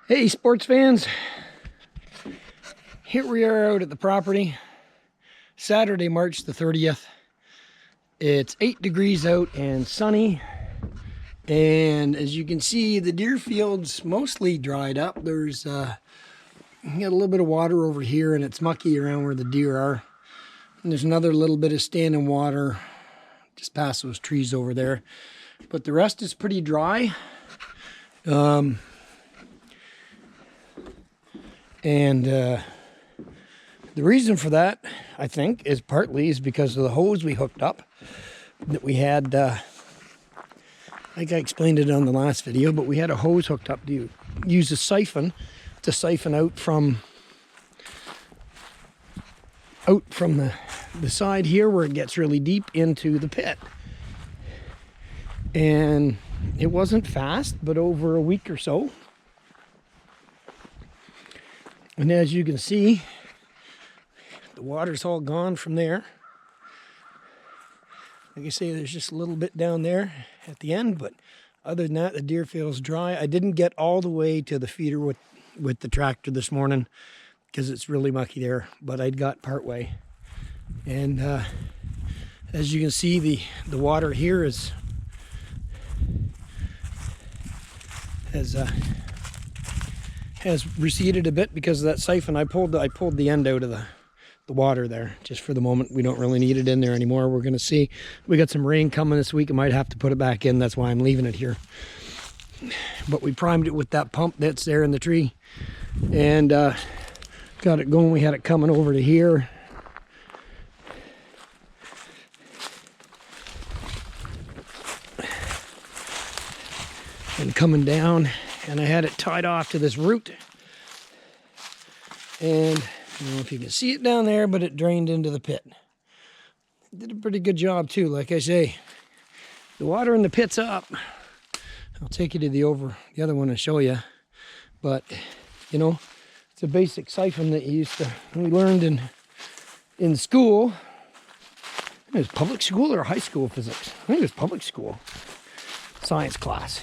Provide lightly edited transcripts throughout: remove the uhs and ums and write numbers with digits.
Hey sports fans, here we are out at the property, Saturday, March the 30th. It's 8 degrees out and sunny, and as you can see, the deer field's mostly dried up. There's you got a little bit of water over here and it's mucky around where the deer are. And there's another little bit of standing water just past those trees over there. But the rest is pretty dry. The reason for that, I think, is because of the hose we hooked up that we had. Like I explained it on the last video, but we had a hose hooked up to use a siphon to siphon out from the side here where it gets really deep into the pit. And it wasn't fast, but over a week or so. And as you can see, the water's all gone from there. Like I say, there's just a little bit down there at the end, but other than that, the deer field's dry. I didn't get all the way to the feeder with the tractor this morning because it's really mucky there, but I'd got part way. And as you can see, the water here has receded a bit because of that siphon. I pulled the end out of the water there just for the moment. We don't really need it in there anymore. We're going to see. We got some rain coming this week. I might have to put it back in. That's why I'm leaving it here. But we primed it with that pump that's there in the tree and got it going. We had it coming over to here. And coming down, and I had it tied off to this root. And I don't know if you can see it down there, but it drained into the pit. Did a pretty good job too. Like I say, the water in the pit's up. I'll take you to the other one and show you. But you know, it's a basic siphon that we learned in school. It was public school or high school physics. I think it was public school science class.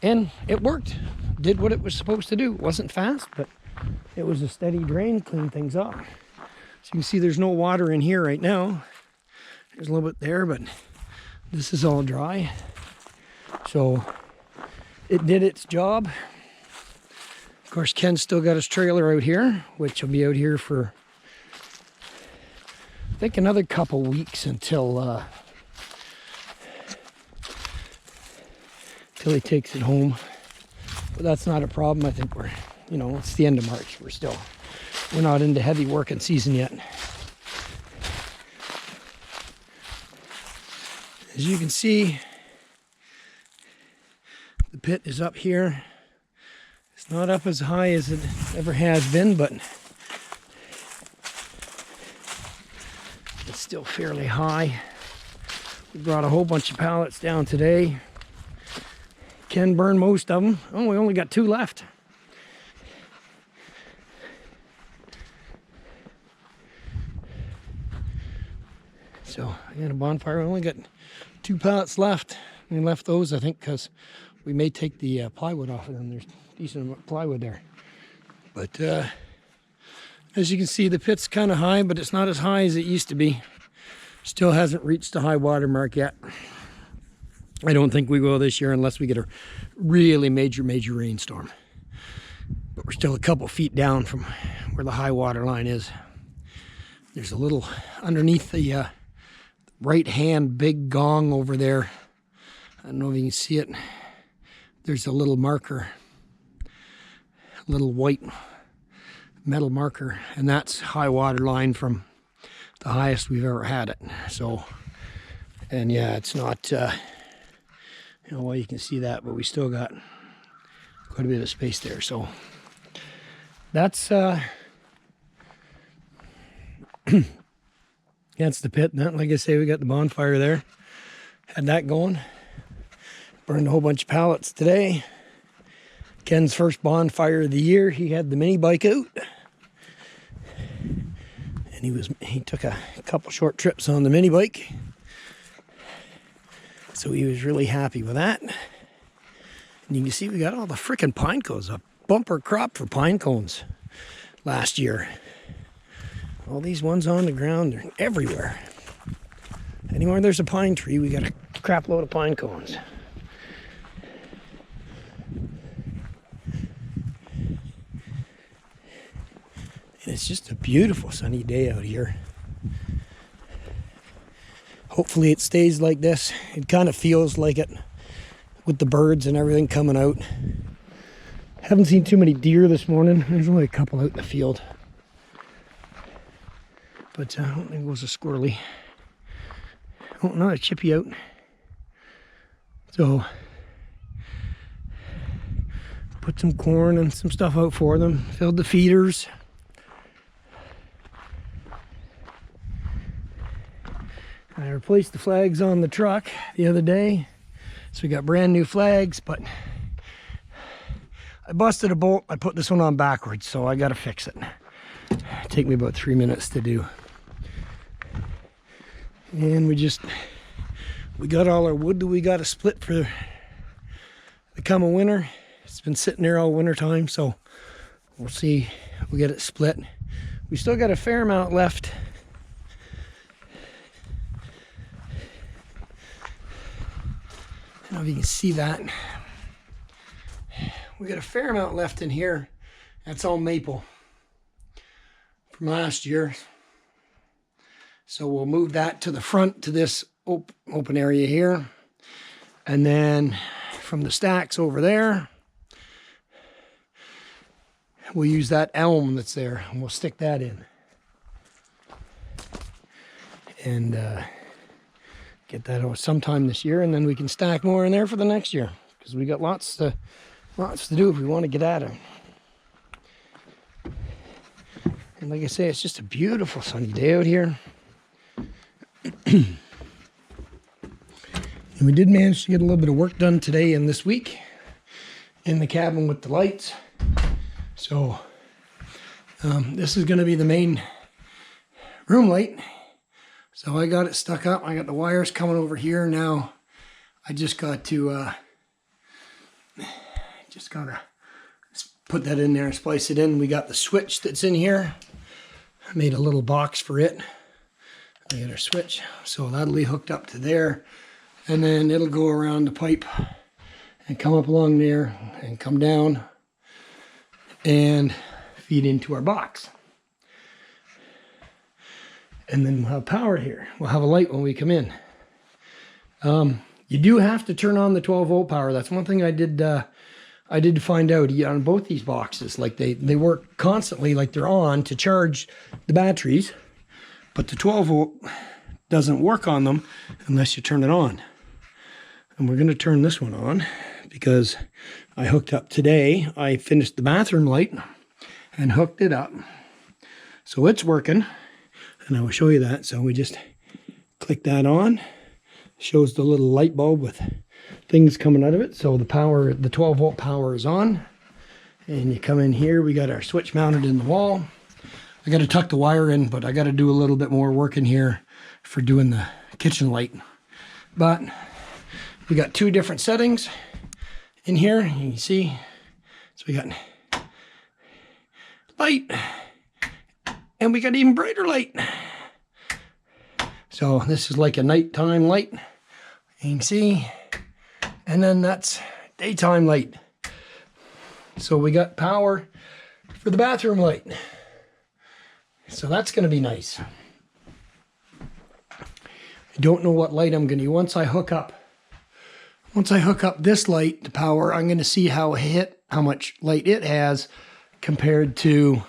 And it worked. Did what it was supposed to do. It wasn't fast, but it was a steady drain, cleaned things up. So you can see there's no water in here right now. There's a little bit there, but this is all dry. So it did its job. Of course, Ken's still got his trailer out here, which will be out here for, I think, another couple weeks until he takes it home. But that's not a problem. I think it's the end of March. We're not into heavy working season yet. As you can see, the pit is up here. It's not up as high as it ever has been, but it's still fairly high. We brought a whole bunch of pallets down today. Ken burned most of them. Oh, we only got 2 left. So I got a bonfire. We only got 2 pallets left. We left those, I think, because we may take the plywood off of them. There's decent plywood there. But as you can see, the pit's kind of high, but it's not as high as it used to be. Still hasn't reached the high water mark yet. I don't think we will this year unless we get a really major rainstorm. But we're still a couple feet down from where the high water line is. There's a little underneath the right hand big gong over there. I don't know if you can see it. There's a little marker, a little white metal marker, and that's high water line from the highest we've ever had it. So, and yeah, it's not... well, you can see that, but we still got quite a bit of space there. So that's that's the pit. That, like I say, we got the bonfire there. Had that going. Burned a whole bunch of pallets today. Ken's first bonfire of the year. He had the mini bike out, and he took a couple short trips on the mini bike. So he was really happy with that. And you can see we got all the frickin' pine cones up bumper crop for pine cones last year. All these ones on the ground, they're everywhere. Anywhere there's a pine tree, we got a crap load of pine cones. And it's just a beautiful sunny day out here. Hopefully it stays like this. It kind of feels like it with the birds and everything coming out. Haven't seen too many deer this morning. There's only a couple out in the field. But I don't think it was a squirrely. Oh, not a chippy out. So, put some corn and some stuff out for them. Filled the feeders. I replaced the flags on the truck the other day. So we got brand new flags, but I busted a bolt. I put this one on backwards, so I gotta fix it. It'll take me about 3 minutes to do. And we got all our wood that we got to split for the coming winter. It's been sitting there all winter time, so we'll see if we get it split. We still got a fair amount left. I don't know if you can see that. We got a fair amount left in here. That's all maple from last year. So we'll move that to the front to this open area here. And then from the stacks over there, we'll use that elm that's there and we'll stick that in. And get that out sometime this year, and then we can stack more in there for the next year. Because we got lots to do if we want to get at it. And like I say, it's just a beautiful sunny day out here. And we did manage to get a little bit of work done today and this week in the cabin with the lights. So this is going to be the main room light. So I got it stuck up. I got the wires coming over here now. I just got to put that in there and splice it in. We got the switch that's in here. I made a little box for it. I got our switch, so that'll be hooked up to there, and then it'll go around the pipe and come up along there and come down and feed into our box. And then we'll have power here. We'll have a light when we come in. You do have to turn on the 12-volt power. That's one thing I did find out on both these boxes. Like they work constantly, like they're on to charge the batteries. But the 12-volt doesn't work on them unless you turn it on. And we're going to turn this one on because I hooked up today. I finished the bathroom light and hooked it up. So it's working. And I will show you that. So we just click that on. Shows the little light bulb with things coming out of it. So the 12-volt power is on. And you come in here. We got our switch mounted in the wall. I got to tuck the wire in, but I got to do a little bit more work in here for doing the kitchen light. But we got two different settings in here. You can see. So we got light, and we got even brighter light. So this is like a nighttime light. You can see. And then that's daytime light. So we got power for the bathroom light. So that's going to be nice. I don't know what light I'm going to use. Once I hook up this light to power, I'm going to see how much light it has compared to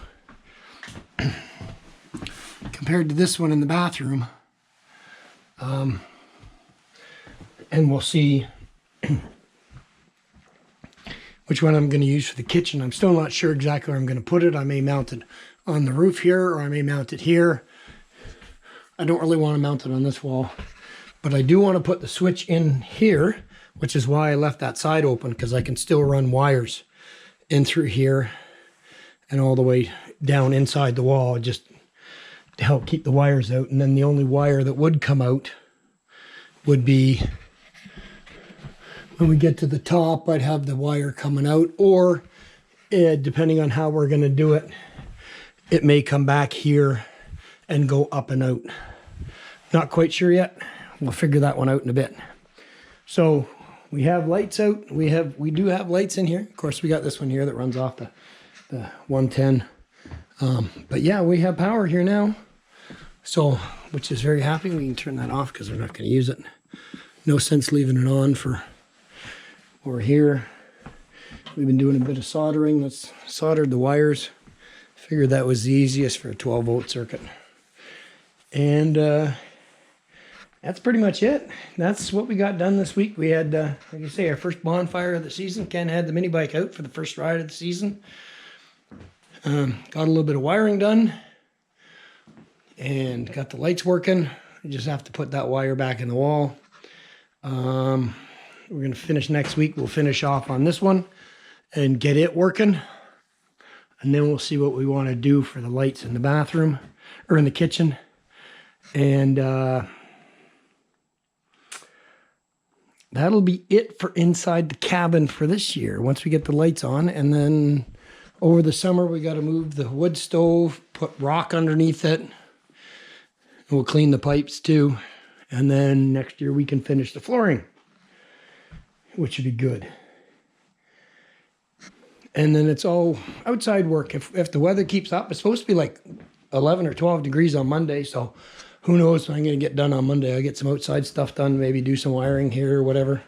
this one in the bathroom. And we'll see which one I'm going to use for the kitchen. I'm still not sure exactly where I'm going to put it. I may mount it on the roof here, or I may mount it here. I don't really want to mount it on this wall, but I do want to put the switch in here, which is why I left that side open, because I can still run wires in through here and all the way down inside the wall, just to help keep the wires out. And then the only wire that would come out would be when we get to the top. I'd have the wire coming out, or depending on how we're going to do it, it may come back here and go up and out. Not quite sure yet. We'll figure that one out in a bit. So we have lights out. We do have lights in here. Of course, we got this one here that runs off the 110. But yeah, we have power here now. So, which is very happy. We can turn that off because we're not going to use it. No sense leaving it on for over here. We've been doing a bit of soldering. Let's soldered the wires. Figured that was the easiest for a 12-volt circuit. And that's pretty much it. That's what we got done this week. We had, like I say, our first bonfire of the season. Ken had the mini bike out for the first ride of the season. Got a little bit of wiring done. And got the lights working. You just have to put that wire back in the wall. We're going to finish next week. We'll finish off on this one and get it working. And then we'll see what we want to do for the lights in the bathroom or in the kitchen. And that'll be it for inside the cabin for this year once we get the lights on. And then over the summer, we got to move the wood stove, put rock underneath it. And we'll clean the pipes too. And then next year we can finish the flooring, which would be good. And then it's all outside work. If the weather keeps up, it's supposed to be like 11 or 12 degrees on Monday. So who knows what I'm going to get done on Monday. I'll get some outside stuff done, maybe do some wiring here or whatever.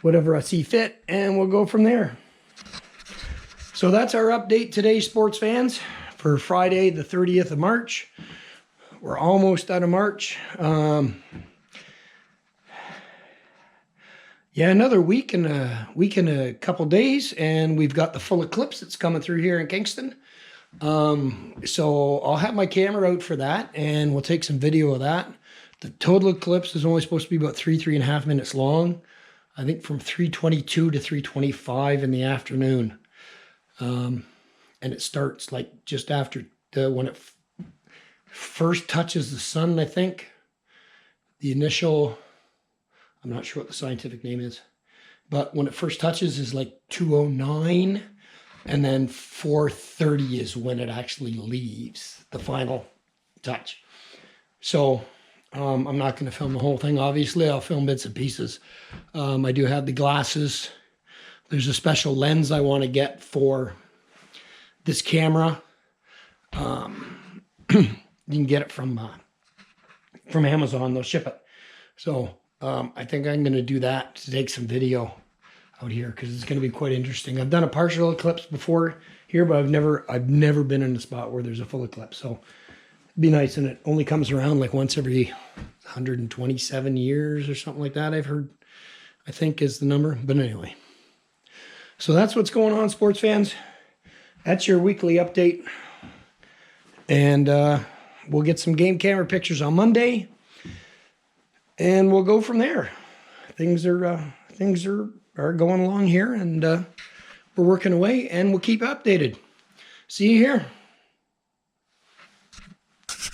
Whatever I see fit, and we'll go from there. So that's our update today, sports fans, for Friday, the 30th of March. We're almost out of March. Yeah, another week and a couple days, and we've got the full eclipse that's coming through here in Kingston. So I'll have my camera out for that, and we'll take some video of that. The total eclipse is only supposed to be about 3.5 minutes long. I think from 3:22 to 3:25 in the afternoon. And it starts like just after when it first touches the sun, I think. The initial, I'm not sure what the scientific name is, but when it first touches is like 2:09, and then 4:30 is when it actually leaves, the final touch. So I'm not going to film the whole thing, obviously. I'll film bits and pieces. I do have the glasses. There's a special lens I want to get for this camera. You can get it from Amazon. They'll ship it. So I think I'm going to do that to take some video out here because it's going to be quite interesting. I've done a partial eclipse before here, but I've never been in a spot where there's a full eclipse. So it'd be nice, and it only comes around like once every 127 years or something like that. I've heard, I think is the number. But anyway, so that's what's going on, sports fans. That's your weekly update, and we'll get some game camera pictures on Monday, and we'll go from there. Things are going along here, and we're working away, and we'll keep updated. See you here.